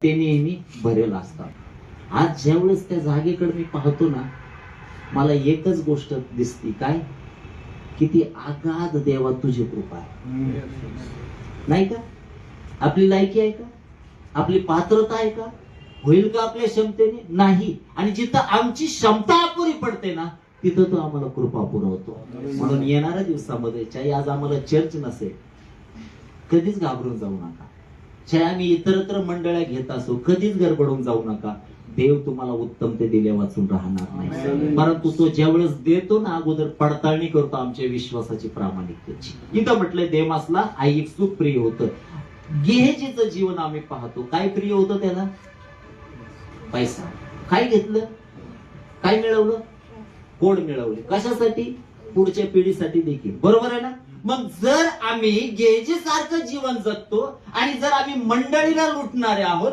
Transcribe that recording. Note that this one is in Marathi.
ते नेहमी भरेल असतात. आज ज्यावेळेस त्या जागेकडे मी पाहतो ना, मला एकच गोष्ट दिसती, काय? किती आगाध देवा तुझी कृपा आहे. नाही का? आपली लायकी आहे का? आपली पात्रता आहे का? होईल का आपल्या क्षमतेने? नाही. आणि जिथं आमची क्षमता अपुरी पडते ना, तिथं तो आम्हाला कृपा पुरवतो. म्हणून येणाऱ्या दिवसामध्ये चाहे आज आम्हाला चर्च नसेल, कधीच घाबरून जाऊ नका. चाहे आम्ही इतरत्र मंडळ्या घेत असो, कधीच गडबडून जाऊ नका. देव तुम्हाला उत्तम ते दिल्या वाचून राहणार नाही. परंतु तो ज्यावेळेस देतो ना, अगोदर पडताळणी करतो आमच्या विश्वासाची, प्रामाणिकतेची. इथं म्हटलंय देमासला ऐहिक प्रिय होतं. गेहजीचं जीवन आम्ही पाहतो. काय प्रिय होतं त्याला? पैसा. काय घेतलं? काय मिळवलं? कोड मिळवले. कशासाठी? पुढच्या पिढीसाठी देखील. बरोबर आहे ना? मग जर आम्ही गेहजी सारखं जीवन जगतो आणि जर आम्ही मंडळीला लुटणारे आहोत,